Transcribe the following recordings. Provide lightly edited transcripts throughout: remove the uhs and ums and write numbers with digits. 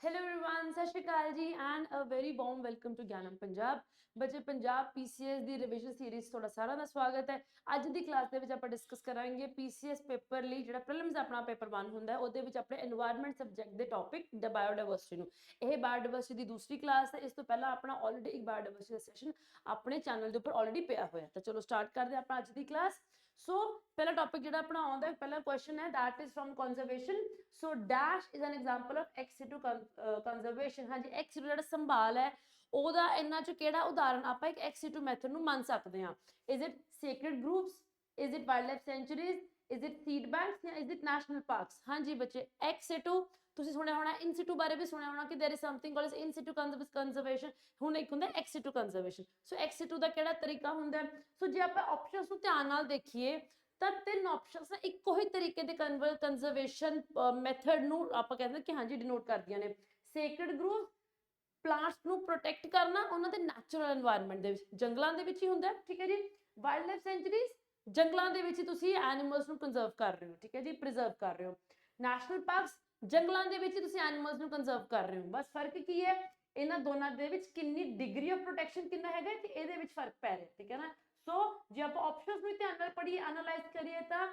Hello everyone, Sat Sri Akal ji and a very warm welcome to Gyanam Punjab. बच्चे Punjab PCS ਦੀ revision series ਤੁਹਾਡਾ ਸਾਰਿਆਂ ਦਾ ਸਵਾਗਤ ਹੈ। ਅੱਜ ਦੀ ਕਲਾਸ ਦੇ ਵਿੱਚ ਆਪਾਂ ਡਿਸਕਸ ਕਰਾਂਗੇ ਪੀਸੀਐਸ ਪੇਪਰ ਲਈ ਜਿਹੜਾ ਪ੍ਰੀਲਿਮਸ ਆਪਣਾ ਪੇਪਰ 1 ਹੁੰਦਾ ਹੈ ਉਹਦੇ ਵਿੱਚ ਆਪਣੇ এনवायरमेंट ਸਬਜੈਕਟ ਦੇ ਟੌਪਿਕ ਦ ਬਾਇਓਡਾਇਵਰਸਿਟੀ ਨੂੰ। ਇਹ ਬਾਇਓਡਾਇਵਰਸਿਟੀ ਦੀ ਦੂਸਰੀ ਕਲਾਸ ਹੈ। ਇਸ ਤੋਂ ਪਹਿਲਾਂ ਆਪਣਾ ਆਲਰੇਡੀ ਇੱਕ ਬਾਇਓਡਾਇਵਰਸਿਟੀ ਦਾ ਸੈਸ਼ਨ ਆਪਣੇ ਚੈਨਲ ਦੇ ਉੱਪਰ ਆਲਰੇਡੀ ਪਿਆ ਹੋਇਆ। ਤਾਂ ਚਲੋ ਸਟਾਰਟ ਕਰਦੇ ਹਾਂ ਆਪਾਂ ਅੱਜ ਦੀ ਕਲਾਸ। ਸੋ ਪਹਿਲਾ ਟੌਪਿਕ ਜਿਹੜਾ ਆਪਣਾ ਆਉਂਦਾ ਹੈ, ਪਹਿਲਾ ਕੁਐਸਚਨ ਹੈ that is from conservation. So dash is an example of ex situ conservation। ਹਾਂਜੀ, ex situ ਜਿਹੜਾ ਸੰਭਾਲ ਹੈ ਉਹਦਾ ਇਹਨਾਂ ਚ ਕਿਹੜਾ ਉਦਾਹਰਣ ਆਪਾਂ ਇੱਕ ex situ ਮੈਥਡ ਨੂੰ ਮੰਨ ਸਕਦੇ ਹਾਂ। is it sacred groves, is it wildlife sanctuaries, is it seed banks ਜਾਂ is it national parks? ਹਾਂਜੀ ਬੱਚੇ, ex situ ਤੁਸੀਂ ਸੁਣਿਆ ਹੋਣਾ, in situ ਬਾਰੇ ਵੀ ਸੁਣਿਆ ਹੋਣਾ ਕਿ there is something called as in situ conservation। ਹੁਣ ਇੱਕ ਹੁੰਦਾ ex situ conservation। ਸੋ ex situ ਦਾ ਕਿਹੜਾ ਤਰੀਕਾ ਹੁੰਦਾ ਹੈ? ਸੋ ਜੇ ਆਪਾਂ ਆਪਸ਼ਨਸ ਨੂੰ ਧਿਆਨ ਨਾਲ ਦੇਖੀਏ ਤਾਂ ਤਿੰਨ ਆਪਸ਼ਨਸ ਨੇ ਇੱਕੋ ਹੀ ਤਰੀਕੇ ਦੇ ਕੰਜ਼ਰਵੇਸ਼ਨ ਮੈਥਡ ਨੂੰ ਆਪਾਂ ਕਹਿੰਦੇ ਕਿ ਹਾਂਜੀ ਡਿਨੋਟ ਕਰਦੀਆਂ ਨੇ। ਸੇਕਰਡ ਗਰੂਵ, ਪਲਾਂਟਸ ਨੂੰ ਪ੍ਰੋਟੈਕਟ ਕਰਨਾ ਉਹਨਾਂ ਦੇ ਨੈਚੁਰਲ এনवायरमेंट ਦੇ ਵਿੱਚ, ਜੰਗਲਾਂ ਦੇ ਵਿੱਚ ਹੀ ਹੁੰਦਾ, ਠੀਕ ਹੈ ਜੀ। ਵਾਈਲਡ ਲਾਈਫ ਸੈਂਚੁਰੀਜ਼, ਜੰਗਲਾਂ ਦੇ ਵਿੱਚ ਤੁਸੀਂ ਐਨੀਮਲਸ ਨੂੰ ਕੰਜ਼ਰਵ ਕਰ ਰਹੇ ਹੋ, ਠੀਕ ਹੈ ਜੀ, ਪ੍ਰੀਜ਼ਰਵ ਕਰ ਰਹੇ ਹੋ। ਨੈਸ਼ਨਲ ਪਾਰਕਸ, ਜੰਗਲਾਂ ਦੇ ਵਿੱਚ ਤੁਸੀਂ ਐਨੀਮਲਸ ਨੂੰ ਕੰਜ਼ਰਵ ਕਰ ਰਹੇ ਹੋ। ਬਸ ਫਰਕ ਕੀ ਹੈ ਇਹਨਾਂ ਦੋਨਾਂ ਦੇ ਵਿੱਚ? ਕਿੰਨੀ ਡਿਗਰੀ ਆਫ ਪ੍ਰੋਟੈਕਸ਼ਨ ਕਿੰਨਾ ਹੈਗਾ ਤੇ ਇਹਦੇ ਵਿੱਚ ਫਰਕ ਪੈ ਰਿਹਾ, ਠੀਕ ਹੈ ਨਾ। ਸੋ ਜੇ ਆਪਾਂ ਆਪਸ਼ਨਸ ਨੂੰ ਧਿਆਨ ਨਾਲ ਪੜ੍ਹੀਏ, ਐਨਾਲਾਈਜ਼ ਕਰੀਏ ਤਾਂ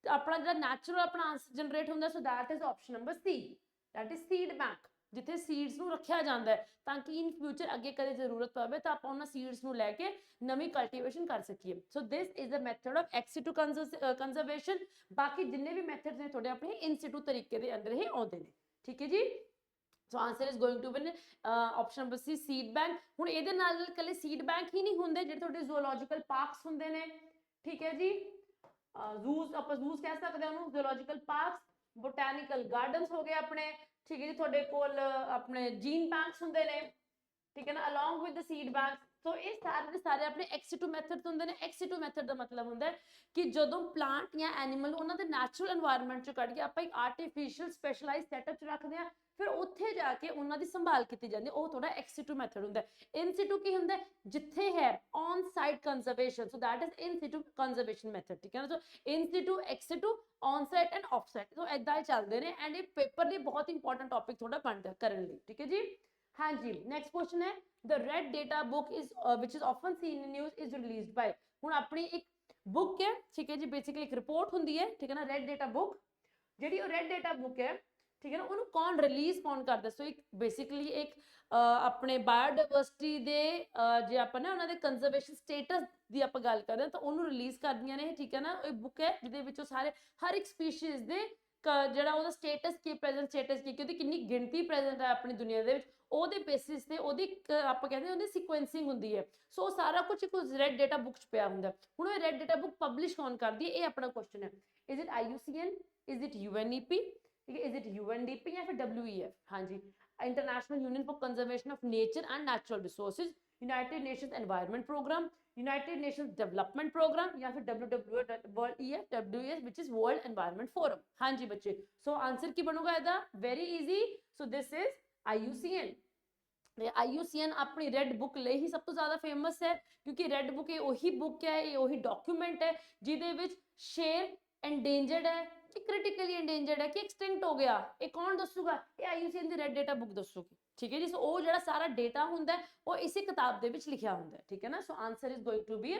ਆਪਣਾ ਜਿਹੜਾ ਨੈਚੁਰਲ ਆਪਣਾ ਆਂਸਰ ਜਨਰੇਟ ਹੁੰਦਾ, ਸੋ that is option number C, that is seed bank, ਜਿੱਥੇ ਸੀਡਸ ਨੂੰ ਰੱਖਿਆ ਜਾਂਦਾ ਹੈ ਤਾਂ ਕਿ ਇਨ ਫਿਊਚਰ ਅੱਗੇ ਕਦੇ ਜ਼ਰੂਰਤ ਪਵੇ ਤਾਂ ਆਪਾਂ ਉਹਨਾਂ ਸੀਡਸ ਨੂੰ ਲੈ ਕੇ ਨਵੀਂ ਕਲਟੀਵੇਸ਼ਨ ਕਰ ਸਕੀਏ। So this is the method of ex situ conservation. ਬਾਕੀ ਜਿੰਨੇ ਵੀ ਮੈਥਡਸ ਨੇ ਤੁਹਾਡੇ ਆਪਣੇ ਇਨ ਸਿਟੂ ਤਰੀਕੇ ਦੇ ਅੰਦਰ ਹੀ ਆਉਂਦੇ ਨੇ, ਠੀਕ ਹੈ ਜੀ। So answer is going to be option number C, seed bank. ਹੁਣ ਇਹਦੇ ਨਾਲ ਕੱਲੇ ਸੀਡ ਬੈਂਕ ਹੀ ਨਹੀਂ ਹੁੰਦੇ, ਜਿਹੜੇ ਤੁਹਾਡੇ ਜ਼ੂਓਲੋਜੀਕਲ ਪਾਰਕਸ ਹੁੰਦੇ ਨੇ, ਠੀਕ ਹੈ ਜੀ। ਜ਼ੂਸ, ਆਪਾਂ ਜ਼ੂਸ ਕਹਿ ਸਕਦੇ ਹਾਂ ਉਹਨੂੰ, ਜ਼ੂਓਲੋਜੀਕਲ ਪਾਰਕਸ, ਬੋਟੈਨੀਕਲ ਗਾਰਡਨਸ ਹੋ ਗਏ ਆਪਣੇ, ਠੀਕ ਹੈ ਜੀ। ਤੁਹਾਡੇ ਕੋਲ ਆਪਣੇ ਜੀਨ ਬੈਂਕਸ ਹੁੰਦੇ ਨੇ, ਠੀਕ ਹੈ ਨਾ, along with the seed banks. So ਇਹ ਸਾਰੇ ਦੇ ਸਾਰੇ ਆਪਣੇ ਐਕਸ ਸਿਟੂ ਮੈਥਡ ਹੁੰਦੇ ਨੇ। ਐਕਸ ਸਿਟੂ ਮੈਥਡ ਦਾ ਮਤਲਬ ਹੁੰਦਾ ਹੈ ਕਿ ਜਦੋਂ ਪਲਾਂਟ ਜਾਂ ਐਨੀਮਲ ਉਹਨਾਂ ਦੇ ਨੈਚੁਰਲ এনवायरमेंट ਚੋਂ ਕੱਢ ਕੇ ਆਪਾਂ ਇੱਕ ਆਰਟੀਫੀਸ਼ੀਅਲ ਸਪੈਸ਼ਲਾਈਜ਼ਡ ਸੈਟਅਪ ਚ ਰੱਖਦੇ ਹਾਂ, ਫਿਰ ਉੱਥੇ ਜਾ ਕੇ ਉਹਨਾਂ ਦੀ ਸੰਭਾਲ ਕੀਤੀ ਜਾਂਦੀ ਹੈ, ਉਹ ਤੁਹਾਡਾ ਐਕਸ ਸਿਟੂ ਮੈਥਡ ਹੁੰਦਾ ਹੈ। ਇਨ ਸਿਟੂ ਕੀ ਹੁੰਦਾ ਹੈ? ਜਿੱਥੇ ਹੈ on site conservation, so that is in situ conservation method, ਠੀਕ ਹੈ ਨਾ। So in situ, ex situ, on site and off site, so ਇਦਾਂ ਹੀ ਚੱਲਦੇ ਨੇ ਐਂਡ ਇਹ ਪੇਪਰ ਲਈ ਬਹੁਤ ਇੰਪੋਰਟੈਂਟ ਟੌਪਿਕ ਤੁਹਾਡਾ ਬਣਦਾ ਕਰਨ ਲਈ, ਠੀਕ ਹੈ ਜੀ। ਹਾਂਜੀ, ਨੈਕਸਟ ਕੁਐਸਚਨ ਹੈ the red data book is which is often seen in news is released by। ਹੁਣ ਆਪਣੀ ਇੱਕ ਬੁੱਕ ਹੈ, ਠੀਕ ਹੈ ਜੀ, ਬੇਸਿਕਲੀ ਇੱਕ ਰਿਪੋਰਟ ਹੁੰਦੀ ਹੈ, ਠੀਕ ਹੈ ਨਾ, ਰੈਡ ਡੇਟਾ ਬੁੱਕ। ਜਿਹੜੀ ਉਹ ਰੈਡ ਡੇਟਾ ਬੁੱਕ ਹੈ, ਠੀਕ ਹੈ ਨਾ, ਉਹਨੂੰ ਕੌਣ ਰਿਲੀਜ਼ ਕੌਣ ਕਰਦਾ? ਸੋ ਇੱਕ ਬੇਸਿਕਲੀ ਇੱਕ ਆਪਣੇ ਬਾਇਓਡਾਇਵਰਸਿਟੀ ਦੇ ਜੇ ਆਪਾਂ ਨਾ ਉਹਨਾਂ ਦੇ ਕੰਜ਼ਰਵੇਸ਼ਨ ਸਟੇਟਸ ਦੀ ਆਪਾਂ ਗੱਲ ਕਰਦੇ ਹਾਂ ਤਾਂ ਉਹਨੂੰ ਰਿਲੀਜ਼ ਕਰਦੀਆਂ ਨੇ, ਠੀਕ ਹੈ ਨਾ। ਇਹ ਬੁੱਕ ਹੈ ਜਿਹਦੇ ਵਿੱਚੋਂ ਸਾਰੇ ਹਰ ਇੱਕ ਸਪੀਸ਼ੀਜ਼ ਦੇ ਜਿਹੜਾ ਉਹਦਾ ਸਟੇਟਸ ਕੀ, ਪ੍ਰੈਜ਼ੈਂਟ ਸਟੇਟਸ ਕੀ, ਉਹਦੀ ਕਿੰਨੀ ਗਿਣਤੀ ਪ੍ਰੈਜ਼ੈਂਟ ਹੈ ਆਪਣੀ ਦੁਨੀਆ ਦੇ ਵਿੱਚ, ਉਹਦੇ ਬੇਸਿਸ ਤੇ ਉਹਦੀ ਆਪਾਂ ਕਹਿੰਦੇ ਉਹਦੀ ਸੀਕੁਐਂਸਿੰਗ ਹੁੰਦੀ ਹੈ। ਸੋ ਸਾਰਾ ਕੁਝ ਇੱਕ ਰੈਡ ਡੇਟਾ ਬੁੱਕ ਚ ਪਿਆ ਹੁੰਦਾ। ਹੁਣ ਇਹ ਰੈਡ ਡੇਟਾ ਬੁੱਕ ਪਬਲਿਸ਼ ਕੌਣ ਕਰਦੀ ਹੈ, ਇਹ ਆਪਣਾ ਕੁਐਸਚਨ ਹੈ। Is it IUCN, is it UNEP, ठीक है, इज इट UNDP या फिर WEF? हाँ जी, International Union for Conservation of Nature and Natural Resources, United Nations Environment Programme, United Nations Development Programme, या फिर WWF which is World Environment Forum. हाँ जी बच्चे, सो आंसर की बनूगा ਇਹਦਾ very easy. So this is IUCN। IUCN अपनी red book ਲਈ ਹੀ ਸਭ ਤੋਂ ਜ਼ਿਆਦਾ ਫੇਮਸ ਹੈ ਕਿਉਂਕਿ ਰੈਡ ਬੁੱਕ ਇਹ ਉਹੀ ਬੁੱਕ ਹੈ, ਇਹ ਉਹੀ ਡਾਕੂਮੈਂਟ ਹੈ ਜਿਹਦੇ ਵਿੱਚ ਸ਼ੇਰ एंडेंजर्ड है कि क्रिटिकली एंडेंजर्ड है कि एक्सटिंक्ट हो गया, ये कौन दसूगा? ये IUCN ਦੀ ਰੈਡ ਡੇਟਾ ਬੁੱਕ ਦੱਸੂਗੀ, ਠੀਕ ਹੈ ਜੀ। ਸੋ ਉਹ ਜਿਹੜਾ ਸਾਰਾ ਡੇਟਾ ਹੁੰਦਾ ਉਹ ਇਸੇ ਕਿਤਾਬ ਦੇ ਵਿੱਚ ਲਿਖਿਆ ਹੁੰਦਾ, ਠੀਕ ਹੈ ਨਾ। So answer is going to be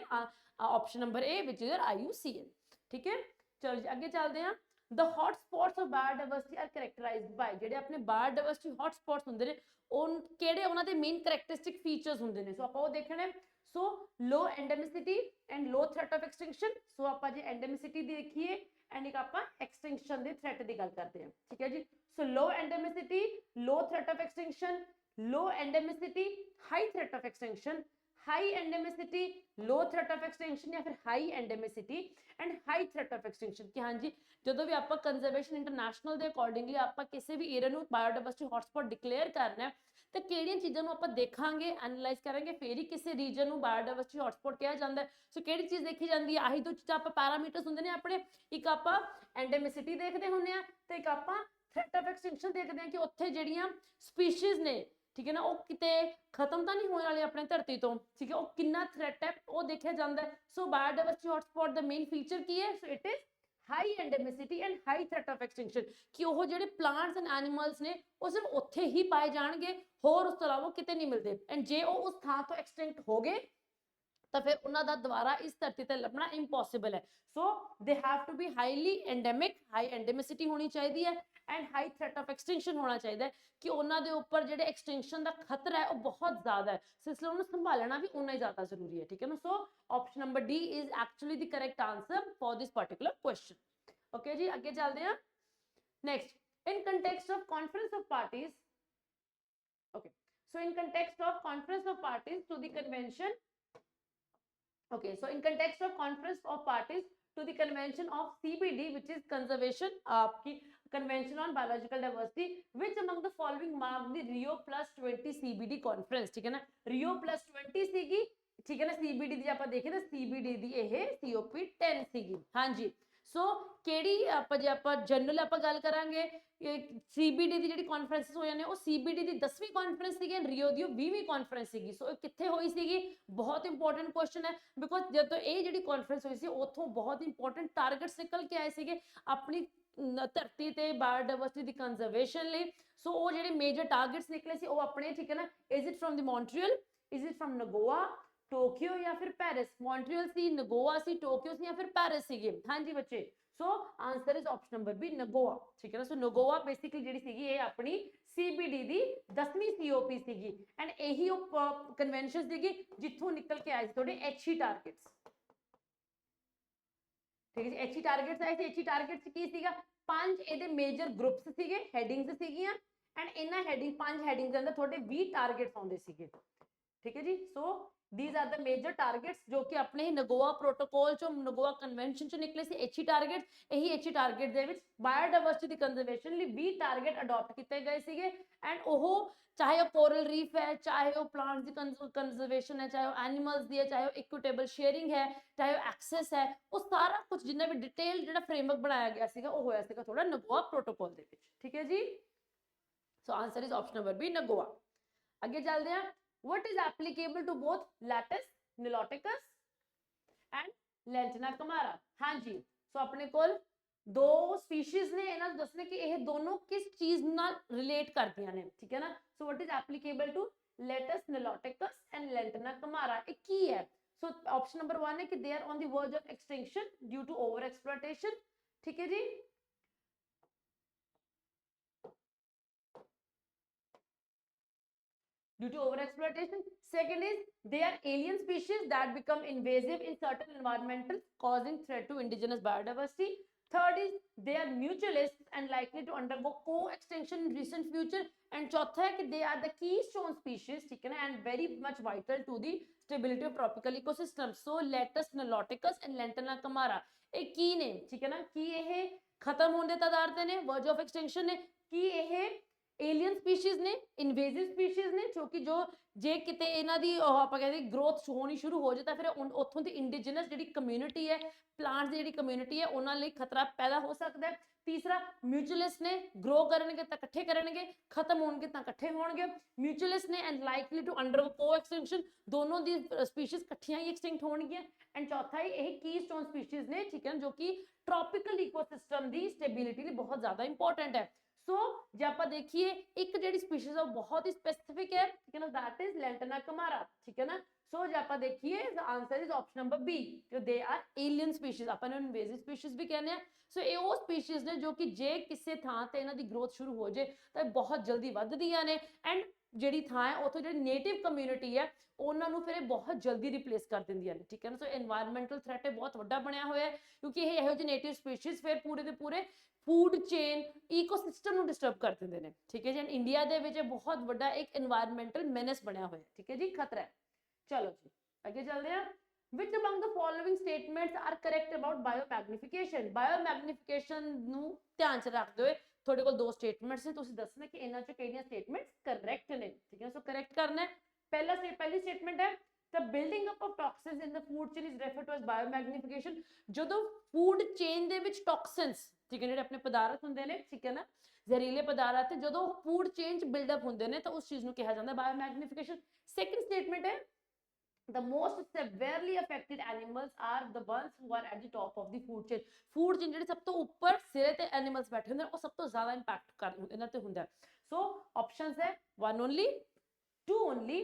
option number A which is IUCN, ਠੀਕ ਹੈ। ਚਲੋ ਜੀ ਅੱਗੇ ਚੱਲਦੇ ਹਾਂ। the hot spots of biodiversity are characterized by, ਜਿਹੜੇ ਆਪਣੇ biodiversity hot spots ਹੁੰਦੇ ਨੇ ਉਹ ਕਿਹੜੇ, ਉਹਨਾਂ ਦੇ ਮੇਨ ਕੈਰੈਕਟਰਿਸਟਿਕ ਫੀਚਰਸ ਹੁੰਦੇ ਨੇ। ਸੋ ਆਪਾਂ ਉਹ ਦੇਖਣੇ। ਸੋ low endemicity and low threat of extinction। ਸੋ ਆਪਾਂ ਜੇ endemicity ਦੀ ਦੇਖੀਏ ਐਂਡ ਇੱਕ ਆਪਾਂ extinction ਦੇ threat ਦੀ ਗੱਲ ਕਰਦੇ ਹਾਂ, ਠੀਕ ਹੈ ਜੀ। ਸੋ low endemicity, low threat of extinction, low endemicity, high threat of extinction, high endemicity, low threat of extinction, या फिर high endemicity and high threat of extinction। कि हाँ जी ਜਦੋਂ ਵੀ ਆਪਾਂ ਕੰਜ਼ਰਵੇਸ਼ਨ ਇੰਟਰਨੈਸ਼ਨਲ ਦੇ ਅਕੋਰਡਿੰਗਲੀ ਆਪਾਂ ਕਿਸੇ ਵੀ ਏਰੀਆ ਨੂੰ ਬਾਇਓਡਾਇਵਰਸਿਟੀ ਹੌਟਸਪੌਟ ਡਿਕਲੇਅਰ ਕਰਨਾ ਤੇ ਕਿਹੜੀਆਂ ਚੀਜ਼ਾਂ ਨੂੰ ਆਪਾਂ ਦੇਖਾਂਗੇ, ਐਨਾਲਾਈਜ਼ ਕਰਾਂਗੇ, ਫਿਰ ਹੀ ਕਿਸੇ ਰੀਜਨ ਨੂੰ ਬਾਇਓਡਾਇਵਰਸਿਟੀ ਹੌਟਸਪੌਟ ਕਿਹਾ ਜਾਂਦਾ। ਸੋ ਕਿਹੜੀ ਚੀਜ਼ ਦੇਖੀ ਜਾਂਦੀ ਹੈ? ਆਹੀ ਦੋ ਚੀਜ਼ਾਂ ਆਪਾਂ ਪੈਰਾਮੀਟਰਸ ਹੁੰਦੇ ਨੇ ਆਪਣੇ, ਇੱਕ ਆਪਾਂ ਐਂਡੈਮਿਸਿਟੀ ਦੇਖਦੇ ਹੁੰਦੇ ਆ ਤੇ ਇੱਕ ਆਪਾਂ ਥ੍ਰੈਟ ਆਫ ਐਕਸਟਿੰਕਸ਼ਨ ਦੇਖਦੇ ਹਾਂ ਕਿ ਉੱਥੇ ਜਿਹੜੀਆਂ ਸਪੀਸ਼ੀਜ਼ ਨੇ, ਠੀਕ ਹੈ ਨਾ, ਉਹ ਕਿਤੇ ਖਤਮ ਤਾਂ ਨਹੀਂ ਹੋਣ ਵਾਲੀ ਆਪਣੇ ਧਰਤੀ ਤੋਂ, ਠੀਕ ਹੈ, ਉਹ ਕਿੰਨਾ ਥ੍ਰੈਟ ਹੈ ਉਹ ਦੇਖਿਆ ਜਾਂਦਾ। ਸੋ ਬਾਇਓਡਾਇਵਰਸਿਟੀ ਹੌਟਸਪੌਟ ਦਾ ਮੇਨ ਫੀਚਰ ਕੀ ਹੈ? So it is high endemicity and high threat of extinction, ਕਿ ਉਹ ਜਿਹੜੇ ਪਲਾਂਟਸ ਐਂਡ ਐਨੀਮਲਸ ਨੇ ਉਹ ਸਿਰਫ ਉੱਥੇ ਹੀ ਪਾਏ ਜਾਣਗੇ, ਹੋਰ ਉਸ ਤੋਂ ਇਲਾਵਾ ਕਿਤੇ ਨਹੀਂ ਮਿਲਦੇ। ਐਂਡ ਜੇ ਉਹ ਉਸ ਥਾਂ ਤੋਂ ਐਕਸਟਿੰਕਟ ਹੋ ਗਏ ਤਾਂ ਫਿਰ ਉਹਨਾਂ ਦਾ ਦੁਬਾਰਾ ਇਸ ਧਰਤੀ ਤੇ ਲੱਭਣਾ ਇੰਪੋਸੀਬਲ ਹੈ। So they have to be highly endemic, high endemicity ਹੋਣੀ ਚਾਹੀਦੀ ਹੈ and high threat of extinction ਹੋਣਾ ਚਾਹੀਦਾ ਹੈ, ਕਿ ਉਹਨਾਂ ਦੇ ਉੱਪਰ ਜਿਹੜੇ ਐਕਸਟਿੰਕਸ਼ਨ ਦਾ ਖਤਰਾ ਹੈ ਉਹ ਬਹੁਤ ਜ਼ਿਆਦਾ ਹੈ, ਸੋ ਇਸ ਲਈ ਉਹਨੂੰ ਸੰਭਾਲਣਾ ਵੀ ਉਨਾ ਹੀ ਜ਼ਿਆਦਾ ਜ਼ਰੂਰੀ ਹੈ। ਠੀਕ ਹੈ ਨਾ, so option number D is actually the correct answer for this particular question. Okay जी, आगे चलते हैं। Next, in context of conference of parties, okay, so in context of conference of parties to the convention, okay, so in context of conference of parties to the convention of CBD, which is conservation आपकी convention on biological diversity, which among the following mark the Rio plus 20 CBD conference, ठीक है ना, Rio plus 20 ਸੀਗੀ, ठीक है ना, CBD ਦੀ ਆਪਾਂ ਦੇਖੀਏ ਤਾਂ CBD ਦੀ ਇਹ COP10 ਸੀਗੀ। ਹਾਂਜੀ, ਸੋ ਕਿਹੜੀ ਆਪਾਂ ਜੇ ਆਪਾਂ ਜਨਰਲ ਆਪਾਂ ਗੱਲ ਕਰਾਂਗੇ CBD ਦੀ ਜਿਹੜੀ ਕਾਨਫਰੰਸਿਸ ਹੋਈਆਂ ਨੇ ਉਹ CBD ਦੀ 10ਵੀਂ ਕਾਨਫਰੰਸ ਸੀਗੀ, ਰਿਓ ਦੀ 20ਵੀਂ ਕਾਨਫਰੰਸ ਸੀਗੀ। ਸੋ ਇਹ ਕਿੱਥੇ ਹੋਈ ਸੀਗੀ, ਬਹੁਤ ਇੰਪੋਰਟੈਂਟ ਕੁਐਸਚਨ ਹੈ, ਬਿਕੋਜ਼ ਜਦੋਂ ਇਹ ਜਿਹੜੀ ਕਾਨਫਰੰਸ ਹੋਈ ਸੀ ਉੱਥੋਂ ਬਹੁਤ ਇੰਪੋਰਟੈਂਟ ਟਾਰਗੇਟਸ ਨਿਕਲ ਕੇ ਆਏ ਸੀਗੇ ਆਪਣੀ ਧਰਤੀ ਤੇ ਬਾਇਓਡਾਇਵਰਸਿਟੀ ਦੀ ਕੰਜ਼ਰਵੇਸ਼ਨ ਲਈ। ਸੋ ਉਹ ਜਿਹੜੇ ਮੇਜਰ ਟਾਰਗੇਟਸ ਨਿਕਲੇ ਸੀ ਉਹ ਆਪਣੇ, ਠੀਕ ਹੈ ਨਾ, is it from the Montreal, is it from Nagoya, Tokyo ਜਾਂ ਫਿਰ ਪੈਰਿਸ। ਮੌਂਟਰੀਅਲ ਸੀ, ਨਗੋਆ ਸੀ, ਟੋਕੀਓ ਸੀ ਜਾਂ ਫਿਰ ਪੈਰਿਸ ਸੀਗੇ। ਹਾਂਜੀ ਬੱਚੇ, so answer is option number B, Nagoya. ਠੀਕ ਹੈ ਨਾ, ਸੋ ਨਗੋਆ ਬੇਸਿਕਲੀ ਜਿਹੜੀ ਸੀਗੀ ਇਹ ਆਪਣੀ CBD ਦੀ 10ਵੀਂ COP ਸੀਗੀ ਐਂਡ ਇਹੀ ਉਹ ਕਨਵੈਨਸ਼ਨ ਸੀਗੀ ਜਿੱਥੋਂ ਨਿਕਲ ਕੇ ਆਏ ਸੀ ਤੁਹਾਡੇ HE ਟਾਰਗੇਟਸ। ਠੀਕ ਹੈ ਜੀ, HE ਟਾਰਗੇਟਸ ਆਏ ਸੀ। HE ਟਾਰਗੇਟਸ ਕੀ ਸੀਗਾ, 5 ਇਹਦੇ ਮੇਜਰ ਗਰੁੱਪਸ ਸੀਗੇ, ਹੈਡਿੰਗਸ ਸੀਗੀਆਂ ਐਂਡ ਇਹਨਾਂ ਹੈਡਿੰਗ 5 ਹੈਡਿੰਗਸ ਦੇ ਅੰਦਰ ਤੁਹਾਡੇ 20 ਟਾਰਗੇਟਸ ਆਉਂਦੇ ਸੀਗੇ। ਠੀਕ ਹੈ ਜੀ, ਸੋ these are the major targets ਜੋ ਕਿ ਆਪਣੇ ਹੀ ਨਗੋਆ ਪ੍ਰੋਟੋਕੋਲ ਚੋਂ, ਨਗੋਆ ਕਨਵੈਨਸ਼ਨ ਚੋਂ ਨਿਕਲੇ ਸੀ। HE ਟਾਰਗੇਟ, ਇਹੀ HE ਟਾਰਗੇਟ ਦੇ ਵਿੱਚ ਬਾਇਓਡਾਇਵਰਸਿਟੀ ਦੀ ਕੰਜ਼ਰਵੇਸ਼ਨ ਲਈ 20 ਟਾਰਗੇਟ ਅਡਾਪਟ ਕੀਤੇ ਗਏ ਸੀਗੇ ਐਂਡ ਉਹ ਚਾਹੇ ਉਹ ਕੋਰਲ ਰੀਫ ਹੈ, ਚਾਹੇ ਉਹ ਪਲਾਂਟਸ ਦੀ ਕੰਜ਼ਰਵੇਸ਼ਨ ਹੈ, ਚਾਹੇ ਉਹ ਐਨੀਮਲਸ ਦੀ ਹੈ, ਚਾਹੇ ਉਹ ਇਕੁਇਟੇਬਲ ਸ਼ੇਅਰਿੰਗ ਹੈ, ਚਾਹੇ ਉਹ ਐਕਸੈਸ ਹੈ, ਉਹ ਸਾਰਾ ਕੁਝ ਜਿੰਨਾ ਵੀ ਡਿਟੇਲ ਜਿਹੜਾ ਫਰੇਮਵਰਕ ਬਣਾਇਆ ਗਿਆ ਸੀਗਾ ਉਹ ਹੋਇਆ ਸੀਗਾ ਥੋੜਾ ਨਗੋਆ ਪ੍ਰੋਟੋਕੋਲ ਦੇ ਵਿੱਚ। ਠੀਕ ਹੈ ਜੀ, so answer is option number B, Nagoya. ਅੱਗੇ ਚੱਲਦੇ ਹਾਂ। What is applicable to both Latus niloticus and Lantana camara? हाँ जी, सो अपने कोल दो स्पीशीज ने, इन्हां दसने कि ਇਹ ਦੋਨੋਂ ਕਿਸ ਚੀਜ਼ ਨਾਲ ਰਿਲੇਟ ਕਰਦੀਆਂ ਨੇ। ਠੀਕ ਹੈ ਨਾ, ਸੋ what is applicable to Latus niloticus and Lantana camara, ਇਹ ਕੀ ਹੈ? ਸੋ ਆਪਸ਼ਨ ਨੰਬਰ 1 ਹੈ ਕਿ they are on the verge of extinction due to over exploitation। ਠੀਕ ਹੈ ਜੀ, due to overexploitation. Second is they are alien species that become invasive in certain environmental causing threat to indigenous biodiversity. Third is they are mutualists and likely to undergo co-extinction in recent future. And चौथा है कि they are the keystone species, ठीक है ना, and very much vital to the stability of tropical ecosystems. So Latus niloticus and Lantana camara ਇਹ ਕੀ ਨੇ, ਠੀਕ ਹੈ ਨਾ, ਕੀ ਇਹ ਖਤਮ ਹੋਣ ਦੇ ਤਦਾਰ ਤੇ ਨੇ, verge of extinction ਨੇ, ਕੀ ਇਹ एलियन स्पीशीज ने, इन्वेजिव स्पीशीज ने, जो कि जो जे किते इन्हां दी ਆਪਾਂ ਕਹਿੰਦੇ ग्रोथ ਹੋਣੀ ਸ਼ੁਰੂ ਹੋ ਜਾਏ ਤਾਂ ਫਿਰ ਉੱਥੋਂ ਦੀ ਇੰਡੀਜਨਸ ਜਿਹੜੀ ਕਮਿਊਨਿਟੀ ਹੈ, ਪਲਾਂਟਸ ਦੀ ਜਿਹੜੀ ਕਮਿਊਨਿਟੀ ਹੈ, ਉਹਨਾਂ ਲਈ ਖਤਰਾ ਪੈਦਾ ਹੋ ਸਕਦਾ ਹੈ। ਤੀਸਰਾ, ਮਿਊਚੁਅਲਿਸਟ ਨੇ, ਗਰੋ ਕਰਨਗੇ ਤਾਂ ਇਕੱਠੇ ਕਰਨਗੇ, ਖਤਮ ਹੋਣਗੇ ਤਾਂ ਇਕੱਠੇ ਹੋਣਗੇ। ਮਿਊਚੁਅਲਿਸਟ ਨੇ ਐਂਡ ਲਾਈਕਲੀ ਟੂ ਅੰਡਰਗੋ ਕੋ-ਐਕਸਟਿੰਕਸ਼ਨ, ਦੋਨੋਂ ਦੀ ਸਪੀशीज ਇਕੱਠੀਆਂ ਹੀ ਐਕਸਟਿੰਕਟ ਹੋਣਗੀਆਂ। ਐਂਡ ਚੌਥਾ ਹੀ ਇਹ ਕੀਸਟੋਨ ਸਪੀशीज ਨੇ, ਠੀਕ ਹੈ, ਜੋ ਕਿ ਟ੍ਰੋਪੀਕਲ ਇਕੋਸਿਸਟਮ ਦੀ ਸਟੇਬਿਲਿਟੀ ਲਈ ਬਹੁਤ ਜ਼ਿਆਦਾ ਇੰਪੋਰਟੈਂਟ ਹੈ। ਸੋ ਜੇ ਆਪਾਂ ਦੇਖੀਏ ਇੱਕ ਜਿਹੜੀ ਸਪੀशीज ਹੈ ਬਹੁਤ ਹੀ ਸਪੈਸੀਫਿਕ ਹੈ, ਠੀਕ ਹੈ ਨਾ, that is Lantana camara। ਠੀਕ ਹੈ ਨਾ, ਸੋ ਜੇ ਆਪਾਂ ਦੇਖੀਏ the answer is option number B, ਜੋ they are alien species, ਆਪਾਂ ਨੂੰ invasive species ਵੀ ਕਹਿੰਦੇ ਆ। ਸੋ ਇਹ ਉਹ ਸਪੀशीज ਨੇ ਜੋ ਕਿ ਜੇ ਕਿਸੇ ਥਾਂ ਤੇ ਇਹਨਾਂ ਦੀ ਗਰੋਥ ਸ਼ੁਰੂ ਹੋ ਜੇ ਤਾਂ ਬਹੁਤ ਜਲਦੀ ਵੱਧਦੀਆਂ ਨੇ ਐਂਡ ਜਿਹੜੀ ਥਾਂ ਹੈ ਉੱਥੋਂ ਜਿਹੜੀ ਨੇਟਿਵ ਕਮਿਊਨਿਟੀ ਹੈ ਉਹਨਾਂ ਨੂੰ ਫਿਰ ਇਹ ਬਹੁਤ ਜਲਦੀ ਰਿਪਲੇਸ ਕਰ ਦਿੰਦੀਆਂ ਨੇ। ਠੀਕ ਹੈ ਨਾ, ਸੋ এনवायरमेंटल ਥ੍ਰੈਟ ਬਹੁਤ ਵੱਡਾ ਬਣਿਆ ਹੋਇਆ ਹੈ ਕਿਉਂਕਿ ਇਹ ਇਹੋ ਜਿਹੇ ਨੇਟਿਵ ਸਪੀशीज ਫਿਰ ਪੂਰੇ ਦੇ ਪੂਰੇ ਫੂਡ ਚੇਨ ਇਕੋਸਿਸਟਮ ਨੂੰ ਡਿਸਟਰਬ ਕਰ ਦਿੰਦੇ ਨੇ। ਠੀਕ ਹੈ ਜੀ, ਇੰਡੀਆ ਦੇ ਵਿੱਚ ਬਹੁਤ ਵੱਡਾ ਇੱਕ এনवायरमेंटल ਮੈਨੇਸ ਬਣਿਆ ਹੋਇਆ। ਠੀਕ ਹੈ ਜੀ, ਖਤਰਾ ਹੈ। ਚਲੋ ਜੀ ਅੱਗੇ ਚੱਲਦੇ ਹਾਂ। which among the following statements are correct about biomagnification? biomagnification ਨੂੰ ਧਿਆਨ ਚ ਰੱਖਦੇ ਹੋਏ ਤੁਹਾਡੇ ਕੋਲ ਦੋ ਸਟੇਟਮੈਂਟਸ ਨੇ, ਤੁਸੀਂ ਦੱਸਣਾ ਕਿ ਇਹਨਾਂ ਚੋਂ ਕਿਹੜੀਆਂ ਸਟੇਟਮੈਂਟਸ ਕਰੈਕਟ ਨੇ। ਠੀਕ ਹੈ, ਸੋ ਕਰੈਕਟ ਕਰਨਾ ਹੈ। ਪਹਿਲੀ ਸਟੇਟਮੈਂਟ ਹੈ the building up of toxins in the food chain is referred to as biomagnification। ਜਦੋਂ ਫੂਡ ਚੇਨ ਦੇ ਵਿੱਚ ਟੌਕਸਿਨਸ, ਠੀਕ ਹੈ, ਜਿਹੜੇ ਆਪਣੇ ਪਦਾਰਥ ਹੁੰਦੇ ਨੇ, ਠੀਕ ਹੈ ਨਾ, ਜ਼ਹਿਰੀਲੇ ਪਦਾਰਥ, ਜਦੋਂ ਫੂਡ ਚੇਨ ਚ ਬਿਲਡਅਪ ਹੁੰਦੇ ਨੇ ਤਾਂ ਉਸ ਚੀਜ਼ ਨੂੰ ਕਿਹਾ ਜਾਂਦਾ ਬਾਇਓਮੈਗਨੀਫਿਕੇਸ਼ਨ। ਸੈਕੰਡ ਸਟੇਟਮੈਂਟ ਹੈ the most severely affected animals are the ones who are at the top of the food chain. Food chain ਜਿਹੜੇ ਸਭ ਤੋਂ ਉੱਪਰ ਸਿਰੇ ਤੇ animals ਬੈਠੇ ਹੁੰਦੇ ਨੇ ਉਹ ਸਭ ਤੋਂ ਜ਼ਿਆਦਾ impact ਕਰ ਇਹਨਾਂ ਤੇ ਹੁੰਦਾ ਹੈ। So options ਹੈ one only, two only,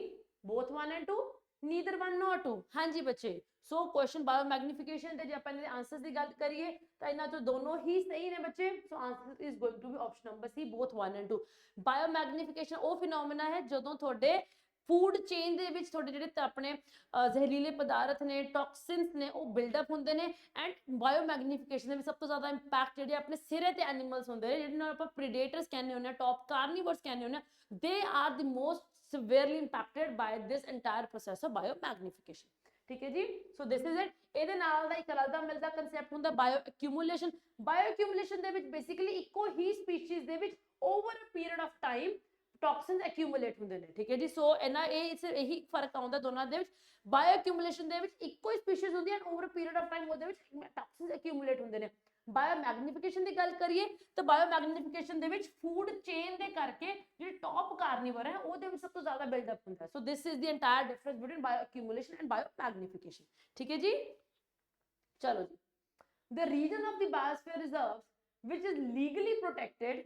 both one and two, neither one nor two। ਹਾਂਜੀ ਬੱਚੇ, ਸੋ ਕੁਐਸਚਨ ਬਾਇਓਮੈਗਨੀਫਿਕੇਸ਼ਨ ਤੇ ਜੇ ਆਪਾਂ ਇਹਦੇ ਆਨਸਰਸ ਦੀ ਗੱਲ ਕਰੀਏ ਤਾਂ ਇਹਨਾਂ ਚੋਂ ਦੋਨੋਂ ਹੀ ਸਹੀ ਨੇ ਬੱਚੇ। So answer is going to be option number C, both one and two। Biomagnification ਉਹ ਫਿਨੋਮੀਨਾ ਹੈ ਜਦੋਂ ਤੁਹਾਡੇ ਫੂਡ ਚੇਨ ਦੇ ਵਿੱਚ ਤੁਹਾਡੇ ਜਿਹੜੇ ਆਪਣੇ ਜ਼ਹਿਰੀਲੇ ਪਦਾਰਥ ਨੇ, ਟੌਕਸਿਨਸ ਨੇ, ਉਹ ਬਿਲਡਅਪ ਹੁੰਦੇ ਨੇ। ਐਂਡ ਬਾਇਓਮੈਗਨੀਫਿਕੇਸ਼ਨ ਦੇ ਵਿੱਚ ਸਭ ਤੋਂ ਜ਼ਿਆਦਾ ਇੰਪੈਕਟ ਜਿਹੜੇ ਆਪਣੇ ਸਿਰੇ ਤੇ ਐਨੀਮਲਸ ਹੁੰਦੇ ਨੇ, ਜਿਹਨਾਂ ਨੂੰ ਆਪਾਂ ਪ੍ਰੀਡੇਟਰਸ ਕਹਿੰਦੇ ਹੁੰਦੇ ਆ, ਟੌਪ ਕਾਰਨੀਵਰਸ ਕਹਿੰਦੇ ਹੁੰਦੇ ਆ, they are the most severely impacted by this entire process of biomagnification। ਠੀਕ ਹੈ ਜੀ, ਸੋ ਦਿਸ ਇਜ਼ ਇਟ। ਇਹਦੇ ਨਾਲ ਦਾ ਇੱਕ ਅਲੱਗ ਮਿਲਦਾ ਕਨਸੈਪਟ ਹੁੰਦਾ ਬਾਇਓ ਐਕਿਊਮੂਲੇਸ਼ਨ। ਬਾਇਓ ਐਕਿਊਮੂਲੇਸ਼ਨ ਦੇ ਵਿੱਚ ਬੇਸਿਕਲੀ ਇੱਕੋ ਹੀ ਸਪੀਸੀਜ਼ ਦੇ ਵਿੱਚ over a period of time toxins accumulate ਹੁੰਦੇ ਨੇ। ਠੀਕ ਹੈ ਜੀ, ਸੋ ਇਹਨਾਂ ਇਹੀ ਫਰਕ ਆਉਂਦਾ ਦੋਨਾਂ ਦੇ ਵਿੱਚ। ਬਾਇਓ ਐਕਿਊਮੂਲੇਸ਼ਨ ਦੇ ਵਿੱਚ ਇੱਕੋ ਹੀ ਸਪੀਸੀਜ਼ ਹੁੰਦੀ ਹੈ, over a period of time ਉਹਦੇ ਵਿੱਚ ਟੌਕਸਿਨਸ ਐਕਿਊਮੂਲੇਟ ਹੁੰਦੇ ਨੇ। ਬਾਇਓਮੈਗਨੀਫਿਕੇਸ਼ਨ ਦੀ ਗੱਲ ਕਰੀਏ ਤਾਂ ਬਾਇਓਮੈਗਨੀਫਿਕੇਸ਼ਨ ਦੇ ਵਿੱਚ ਫੂਡ ਚੇਨ ਦੇ ਕਰਕੇ ਜਿਹੜੇ ਟੌਪ ਕਾਰਨੀਵਰ ਹੈ ਉਹਦੇ ਵਿੱਚ ਸਭ ਤੋਂ ਜ਼ਿਆਦਾ ਬਿਲਡਅਪ ਹੁੰਦਾ ਹੈ। So this is the entire difference between bioaccumulation and biomagnification. ਠੀਕ ਹੈ ਜੀ, ਚਲੋ ਜੀ। The region of the biosphere reserve which is legally protected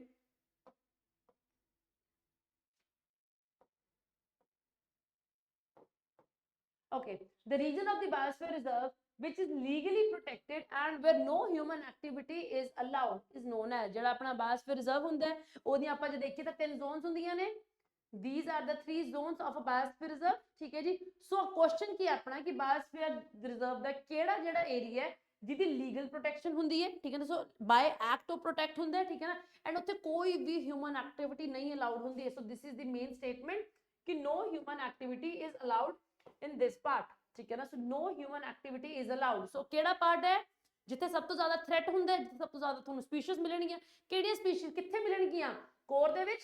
okay, the region of the biosphere reserve which is legally protected and where no human activity is allowed is known as, ਜਿਹੜਾ ਆਪਣਾ biosphere reserve ਹੁੰਦਾ ਹੈ ਉਹਦੀਆਂ ਆਪਾਂ ਜੇ ਦੇਖੀਏ ਤਾਂ 3 zones ਹੁੰਦੀਆਂ ਨੇ। These are the 3 zones of a biosphere reserve। ਠੀਕ ਹੈ ਜੀ, ਸੋ ਕੁਐਸਚਨ ਕੀ ਆਪਣਾ ਕਿ biosphere reserve ਦਾ ਕਿਹੜਾ ਜਿਹੜਾ ਏਰੀਆ ਹੈ ਜਿਹਦੀ ਲੀਗਲ ਪ੍ਰੋਟੈਕਸ਼ਨ ਹੁੰਦੀ ਹੈ। ਠੀਕ ਹੈ ਨਾ, so by act of protect ਹੁੰਦਾ ਹੈ। ਠੀਕ ਹੈ ਨਾ, ਐਂਡ ਉੱਥੇ ਕੋਈ ਵੀ ਹਿਊਮਨ ਐਕਟੀਵਿਟੀ ਨਹੀਂ ਅਲਾਉਡ ਹੁੰਦੀ ਹੈ। So this is the main statement ਕਿ no human activity is allowed in this part। ਠੀਕ ਹੈ ਨਾ, ਸੋ no human activity is allowed। ਸੋ ਕਿਹੜਾ ਪਾਰਟ ਹੈ ਜਿੱਥੇ ਸਭ ਤੋਂ ਜ਼ਿਆਦਾ ਥ੍ਰੈਟ ਹੁੰਦਾ ਹੈ, ਜਿੱਥੇ ਸਭ ਤੋਂ ਜ਼ਿਆਦਾ ਤੁਹਾਨੂੰ ਸਪੀਸ਼ੀਜ਼ ਮਿਲਣਗੀਆਂ। ਕਿਹੜੀਆਂ ਸਪੀਸ਼ੀਜ਼ ਕਿੱਥੇ ਮਿਲਣਗੀਆਂ? ਕੋਰ ਦੇ ਵਿੱਚ।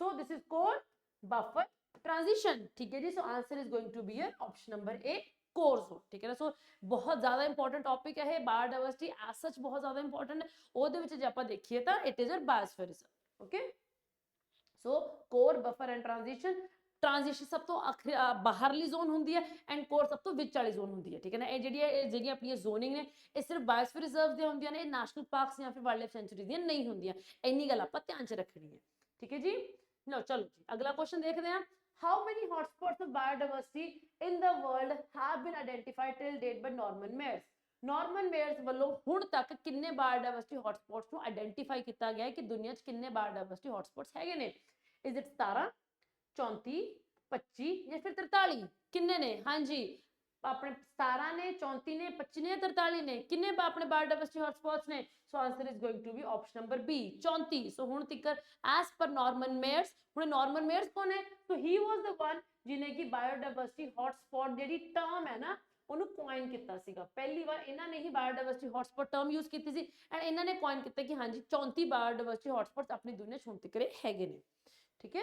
So this is core buffer transition. ठीक है जी, so answer is going to be option number A, core zone. ठीक है ना, सो बहुत ज्यादा इंपॉर्टेंट टॉपिक है बायोडाइवर्सिटी एज सच, बहुत ज्यादा इंपॉर्टेंट है। ਉਹਦੇ ਵਿੱਚ ਜੇ ਆਪਾਂ ਦੇਖੀਏ ਤਾਂ it is a biosphere reserve. Okay, so core buffer and transition सब तो बाहरली जोन होंगी है एंड कोर सब तो विच वाली जोन होंगी है। ठीक है ना, ये अपनी जोनिंग ने ये सिर्फ बायोस्फीयर रिजर्व दी होंदियां ने, नेशनल पार्क्स या फिर वाइल्ड लाइफ सेंचुरी दी नहीं होंदियां। इन्नी गल आपां ध्यान च रखनी है। ठीक है जी, लो चलो जी अगला क्वेश्चन देखते हैं। How many hotspots of biodiversity in the world have been identified till date by Norman Mears? Norman Mears ਵੱਲੋਂ ਹੁਣ ਤੱਕ ਕਿੰਨੇ ਬਾਇਓਡਾਇਵਰਸਿਟੀ ਹੌਟਸਪੌਟਸ ਨੂੰ ਆਇਡੈਂਟੀਫਾਈ ਕੀਤਾ ਗਿਆ ਹੈ ਕਿ ਦੁਨੀਆ 'ਚ ਕਿੰਨੇ ਬਾਇਓਡਾਇਵਰਸਿਟੀ ਹੌਟਸਪੌਟਸ ਹੈਗੇ ਨੇ? ਇਜ਼ ਇਟ 17, 34, 25 ਜਾਂ ਫਿਰ 43? ਕਿੰਨੇ ਨੇ? ਹਾਂਜੀ, ਆਪਣੇ 17 ਨੇ, 34 ਨੇ, 25 ਨੇ, 43 ਨੇ। ਕਿੰਨੇ ਆਪਣੇ ਬਾਇਓਡਾਇਵਰਸਿਟੀ ਹੌਟਸਪੌਟਸ ਨੇ? So answer is going to be option number B, 34। So ਹੁਣ ਤੱਕ ਐਸ ਪਰ ਨਾਰਮਨ ਮੇਅਰਸ, ਹੁਣ ਨਾਰਮਨ ਮੇਅਰਸ ਕੌਣ ਹੈ? ਸੋ ਹੀ ਵਾਸ ਦ ਵਨ ਜਿਹਨੇ ਕਿ ਬਾਇਓਡਾਇਵਰਸਿਟੀ ਹੌਟਸਪੌਟ ਜਿਹੜੀ ਟਰਮ ਹੈ ਨਾ ਉਹਨੂੰ ਕੋਇਨ ਕੀਤਾ ਸੀਗਾ। ਪਹਿਲੀ ਵਾਰ ਇਹਨਾਂ ਨੇ ਹੀ ਬਾਇਓਡਾਇਵਰਸਿਟੀ ਹੌਟਸਪੌਟ ਟਰਮ ਯੂਜ਼ ਕੀਤੀ ਸੀ ਐਂਡ ਇਹਨਾਂ ਨੇ ਕੋਇਨ ਕੀਤਾ ਕਿ ਹਾਂਜੀ 34 ਬਾਇਓਡਾਇਵਰਸਿਟੀ ਹੌਟਸਪੌਟਸ ਆਪਣੀ ਦੁਨੀਆ 'ਚ ਹੁਣ ਤੱਕ ਹੈਗੇ ਨੇ। ਠੀਕ ਹੈ,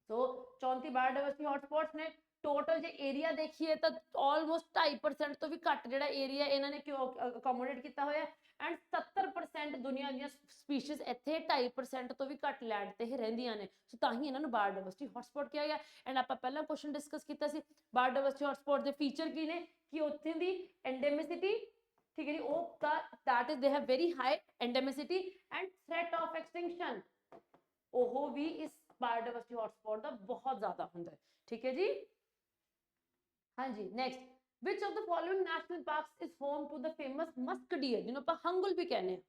तो 34 बायोडाइवर्सिटी हॉटस्पॉट्स ने। टोटल जे एरिया देखिए तो ऑलमोस्ट 2.5% तो भी घट जो एरिया इन्होंने क्यों अकोमोडेट किया होया एंड 70% दुनिया दी स्पीशीज इत्थे 2.5% तो भी घट लैंड ते रहिंदियां ने। सो तां ही इन्हां नूं बायोडाइवर्सिटी हॉटस्पॉट कहा गया। एंड आपां पहला क्वेश्चन डिस्कस किया सी बायोडाइवर्सिटी हॉटस्पॉट दे फीचर की ने कि उत्थे दी एंडेमिसिटी, ठीक है जी, ओ that is they have very high endemicity and threat of extinction ओहो भी इस बायोडाइवर्सिटी हॉटस्पॉट का बहुत ज्यादा होंगे। ठीक है जी, हाँ जी। Next, which of the following national parks is home to the famous musk deer जिन्हों ਆਪਾਂ ਹੰਗੁਲ भी कहने हैं?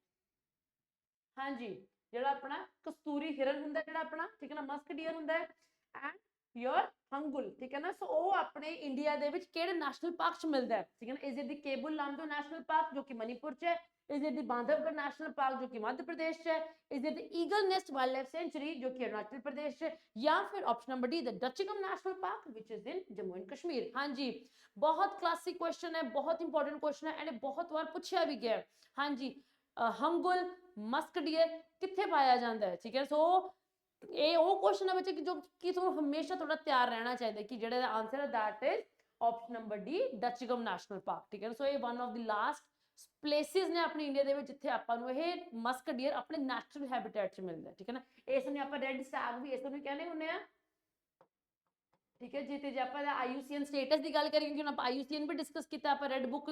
हाँ जी, ਜਿਹੜਾ ਆਪਣਾ ਕਸਤੂਰੀ ਹਿਰਨ ਹੁੰਦਾ ਜਿਹੜਾ ਆਪਣਾ, ਠੀਕ ਹੈ ਨਾ, ਮਸਕ ਡੀਅਰ ਹੁੰਦਾ ਹੈ ਐਂਡ योर हंगुल। ठीक है ना, सो वो अपने इंडिया दे विच केड़े नेशनल पार्क च मिलदा है? ठीक है ना, is it the Keibul Lamjao national park जो कि मणिपुर च है? Is it the Bandhavgarh national park जो कि मध्य प्रदेश च है? Is it the eagle nest wildlife sanctuary जो कि अरुणाचल प्रदेश च है? या फिर option number D the Dachigam national park which is in Jammu and Kashmir? हाँ जी, बहुत क्लासिक क्वेश्चन है, बहुत इंपॉर्टेंट क्वेश्चन है एंड बहुत बार पूछा भी गया है। हाँ जी, हंगुल मस्क डियर कित्थे पाया जाता है? ठीक है, सो ਇਹ ਉਹ ਕੁਐਸਚਨ ਹੈ ਬੱਚੇ ਕਿ ਜੋ ਕਿ ਤੁਹਾਨੂੰ ਹਮੇਸ਼ਾ ਤੁਹਾਡਾ ਤਿਆਰ ਰਹਿਣਾ ਚਾਹੀਦਾ ਕਿ ਜਿਹੜਾ ਆਨਸਰ ਹੈ that is option number D Dachigam national park. ਠੀਕ ਹੈ, ਸੋ ਇਹ one of the last places ਨੇ ਆਪਣੀ ਇੰਡੀਆ ਦੇ ਵਿੱਚ ਜਿੱਥੇ ਆਪਾਂ ਨੂੰ ਇਹ ਮਸਕ ਡੀਅਰ ਆਪਣੇ ਨੈਚੁਰਲ ਹੈਬਿਟੇਟ 'ਚ ਮਿਲਦਾ। ਠੀਕ ਹੈ ਨਾ, ਇਸ ਨੂੰ ਆਪਾਂ ਰੈੱਡ ਸਟੈਗ ਵੀ ਇਸ ਨੂੰ ਕਹਿੰਦੇ ਹੁੰਦੇ ਆ। ठीक है जी। तो जे ਆਪਾਂ IUCN ਸਟੇਟਸ ਦੀ ਗੱਲ ਕਰੀਏ, ਕਿਉਂਕਿ ਹੁਣ ਆਪਾਂ IUCN ਵੀ ਡਿਸਕਸ ਕੀਤਾ, ਆਪਾਂ red book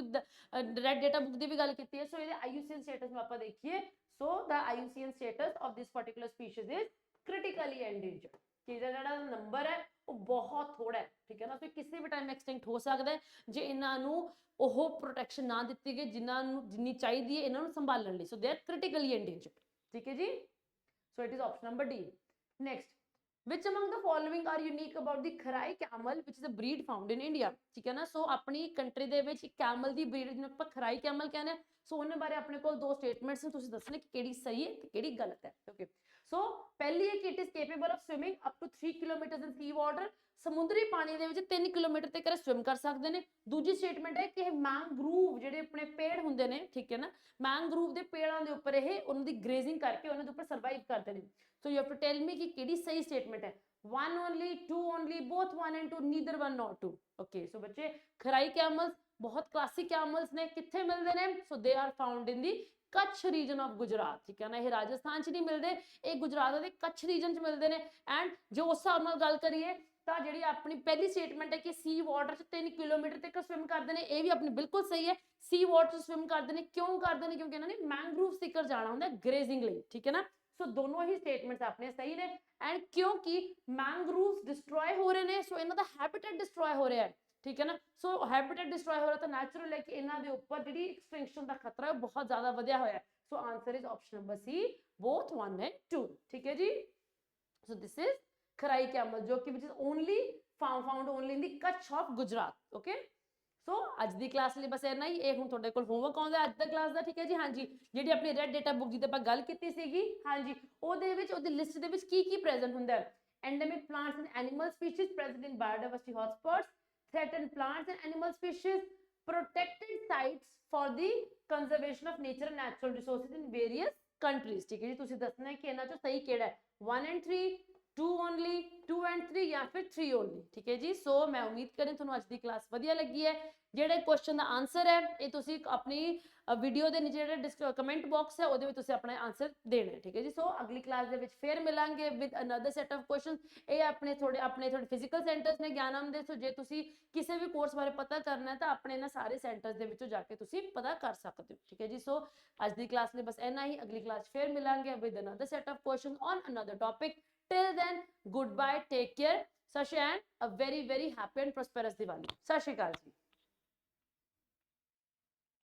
red data book ਦੀ ਵੀ ਗੱਲ ਕੀਤੀ ਹੈ। ਸੋ ਇਹਦੇ IUCN ਸਟੇਟਸ ਨੂੰ ਆਪਾਂ ਦੇਖੀਏ। ਸੋ ਦਾ IUCN status of this particular species is critically endangered. ਜਿਹਦਾ ਜਿਹੜਾ ਨੰਬਰ ਹੈ ਉਹ ਬਹੁਤ ਥੋੜਾ ਹੈ, ਠੀਕ ਹੈ ਨਾ। ਸੋ ਕਿਸੇ ਵੀ ਟਾਈਮ ਐਕਸਟਿੰਕਟ ਹੋ ਸਕਦਾ ਹੈ ਜੇ ਇਹਨਾਂ ਨੂੰ ਉਹ ਪ੍ਰੋਟੈਕਸ਼ਨ ਨਾ ਦਿੱਤੀ ਗਈ ਜਿਨ੍ਹਾਂ ਨੂੰ ਜਿੰਨੀ ਚਾਹੀਦੀ ਹੈ ਇਹਨਾਂ ਨੂੰ ਸੰਭਾਲਣ ਲਈ। ਸੋ ਦੇ ਆਰ ਕ੍ਰਿਟੀਕਲੀ ਐਂਡੇਂਜਰਡ, ਠੀਕ ਹੈ ਜੀ। ਸੋ it is option number D. Next, which among the following are unique about the Kharai camel which is a breed found in India, ठीक है ना। सो अपनी कंट्री ਦੇ ਵਿੱਚ ਇੱਕ ਕੈਮਲ ਦੀ ਬਰੀਡ ਜਿਹਨੂੰ ਆਪਾਂ ਖਰਾਈ ਕੈਮਲ ਕਹਿੰਦੇ ਆ। ਸੋ ਉਹਨਾਂ ਬਾਰੇ ਆਪਣੇ ਕੋਲ ਦੋ ਸਟੇਟਮੈਂਟਸ ਨੇ, ਤੁਸੀਂ ਦੱਸਣਾ ਕਿ ਕਿਹੜੀ ਸਹੀ ਹੈ ਤੇ ਕਿਹੜੀ ਗਲਤ ਹੈ। ਓਕੇ, ਸੋ ਪਹਿਲੀ ਹੈ ਕਿ it is capable of swimming up to 3 kilometre in sea water, ਸਮੁੰਦਰੀ ਪਾਣੀ ਦੇ ਵਿੱਚ 3 ਕਿਲੋਮੀਟਰ ਤੱਕ ਸਵਿਮ ਕਰ ਸਕਦੇ ਨੇ। ਦੂਜੀ ਸਟੇਟਮੈਂਟ ਹੈ ਕਿ ਇਹ ਮੈਂਗਰੂਵ ਜਿਹੜੇ ਆਪਣੇ ਪੇੜ ਹੁੰਦੇ ਨੇ, ਠੀਕ ਹੈ ਨਾ, ਮੈਂਗਰੂਵ ਦੇ ਪੇੜਾਂ ਦੇ ਉੱਪਰ ਇਹ ਉਹਨਾਂ ਦੀ ਗ੍ਰੇਜ਼ਿੰਗ ਕਰਕੇ ਉਹਨਾਂ ਦੇ ਉੱਪਰ ਸਰਵਾਈਵ ਕਰਦੇ ਨੇ। So you have to tell me ਕਿ ਕਿਹੜੀ ਸਹੀ ਸਟੇਟਮੈਂਟ ਹੈ। One only, two only, both one and two, neither one nor two. Okay, so बच्चे खराई कैमल्स बहुत क्लासिक कैमल्स ने, किथे मिलते हैं? So they are found in the Kutch region of Gujarat, ठीक है ना। ये राजस्थान च नहीं मिलते, ये गुजरात के कच्छ रीजन च मिलते हैं। एंड जो उस हिसाब नाल गल करिए ਤਾਂ ਜਿਹੜੀ ਆਪਣੀ ਪਹਿਲੀ ਸਟੇਟਮੈਂਟ ਹੈ ਕਿ ਸੀ ਵਾਟਰ 'ਚ 3 ਕਿਲੋਮੀਟਰ ਤੱਕ ਸਵਿਮ ਕਰਦੇ ਨੇ, ਇਹ ਵੀ ਆਪਣੀ ਬਿਲਕੁਲ ਸਹੀ ਹੈ। ਸੀ ਵਾਟਰ 'ਚ ਸਵਿਮ ਕਰਦੇ ਨੇ, ਕਿਉਂ ਕਰਦੇ ਨੇ? ਕਿਉਂਕਿ ਇਹਨਾਂ ਨੇ ਮੈਂਗਰੂਵ ਸਿਕਰ ਜਾਣਾ ਹੁੰਦਾ ਗ੍ਰੇਜ਼ਿੰਗ ਲਈ, ਠੀਕ ਹੈ ਨਾ। ਸੋ ਦੋਨੋਂ ਹੀ ਸਟੇਟਮੈਂਟਸ ਆਪਣੇ ਸਹੀ ਨੇ। ਐਂਡ ਕਿਉਂਕਿ ਮੈਂਗਰੂਵਸ ਡਿਸਟਰੋਏ ਹੋ ਰਹੇ ਨੇ, ਸੋ ਇਹਨਾਂ ਦਾ ਹੈਬਿਟੇਟ ਡਿਸਟਰੋਏ ਹੋ ਰਿਹਾ ਹੈ, ਠੀਕ ਹੈ ਨਾ। ਸੋ ਹੈਬਿਟੇਟ ਡਿਸਟਰੋਏ ਹੋ ਰਿਹਾ ਤਾਂ ਨੈਚੁਰਲ ਹੈ ਕਿ ਇਹਨਾਂ ਦੇ ਉੱਪਰ ਜਿਹੜੀ ਐਕਸਟਿੰਕਸ਼ਨ ਦਾ ਖਤਰਾ ਹੈ ਬਹੁਤ ਜ਼ਿਆਦਾ ਵਧਿਆ ਹੋਇਆ ਹੈ। So answer is option number C, both 1 and 2, ਠੀਕ ਹੈ ਜੀ। ਸੋ ਦਿਸ ਇਜ਼ ਖਰਾਈ ਕੈਮਲ ਜੋ ਕਿ which is only found only in the Kutch of Gujarat, okay। ਸੋ ਅੱਜ ਦੀ ਕਲਾਸ ਲਈ ਬਸ ਇੰਨਾ ਹੀ। ਇਹ ਹੁਣ ਤੁਹਾਡੇ ਕੋਲ ਹੋਮਵਰਕ ਆਉਂਦਾ ਅੱਜ ਦਾ ਕਲਾਸ ਦਾ, ਠੀਕ ਹੈ ਜੀ। ਹਾਂਜੀ, ਜਿਹੜੀ ਆਪਣੀ ਰੈੱਡ ਡੇਟਾ ਬੁੱਕ ਜਿਹਦੇ ਆਪਾਂ ਗੱਲ ਕੀਤੀ ਸੀਗੀ, ਹਾਂਜੀ, ਉਹਦੇ ਵਿੱਚ ਉਹਦੀ ਲਿਸਟ ਦੇ ਵਿੱਚ ਕੀ ਕੀ ਪ੍ਰੈਜ਼ੈਂਟ ਹੁੰਦਾ ਹੈ। Endemic plants and animal species present in biodiversity hotspots, threatened plants and animal species, protected sites for the conservation of nature and natural resources in various countries, ਠੀਕ ਹੈ ਜੀ। ਤੁਸੀਂ ਦੱਸਣਾ ਹੈ ਕਿ ਇਹਨਾਂ ਚੋਂ ਸਹੀ ਕਿਹੜਾ ਹੈ, 1 and 3, 2 only, 2 and 3 ਜਾਂ ਫਿਰ 3 only, ਠੀਕ ਹੈ ਜੀ। ਸੋ ਮੈਂ ਉਮੀਦ ਕਰਾਂ ਤੁਹਾਨੂੰ ਅੱਜ ਦੀ ਕਲਾਸ ਵਧੀਆ ਲੱਗੀ ਹੈ। ਜਿਹੜੇ ਕੁਐਸਚਨ ਦਾ ਆਨਸਰ ਹੈ ਇਹ ਤੁਸੀਂ ਆਪਣੀ ਵੀਡੀਓ ਦੇ ਨੀਚੇ ਜਿਹੜਾ ਕਮੈਂਟ ਬਾਕਸ ਹੈ ਉਹਦੇ ਵਿੱਚ ਤੁਸੀਂ ਆਪਣਾ ਆਨਸਰ ਦੇਣਾ ਹੈ, ਠੀਕ ਹੈ ਜੀ। ਸੋ ਅਗਲੀ ਕਲਾਸ ਦੇ ਵਿੱਚ ਫੇਰ ਮਿਲਾਂਗੇ with another set of questions. ਇਹ ਆਪਣੇ ਥੋੜੇ ਫਿਜ਼ੀਕਲ ਸੈਂਟਰਸ ਨੇ ਗਿਆਨਮ ਦੇ। ਸੋ ਜੇ ਤੁਸੀਂ ਕਿਸੇ ਵੀ ਕੋਰਸ ਬਾਰੇ ਪਤਾ ਕਰਨਾ ਹੈ ਤਾਂ ਆਪਣੇ ਇਹਨਾਂ ਸਾਰੇ ਸੈਂਟਰਸ ਦੇ ਵਿੱਚੋਂ ਜਾ ਕੇ ਤੁਸੀਂ ਪਤਾ ਕਰ ਸਕਦੇ ਹੋ, ਠੀਕ ਹੈ ਜੀ। ਸੋ ਅੱਜ ਦੀ ਕਲਾਸ ਲਈ ਬਸ ਇੰਨਾ ਹੀ। ਅਗਲੀ ਕਲਾਸ ਫੇਰ ਮਿਲਾਂਗੇ with another set of questions on another topic. Till then, goodbye, take care, Sashi, and a very, very happy and prosperous Diwali. Sat Shri Akal ji.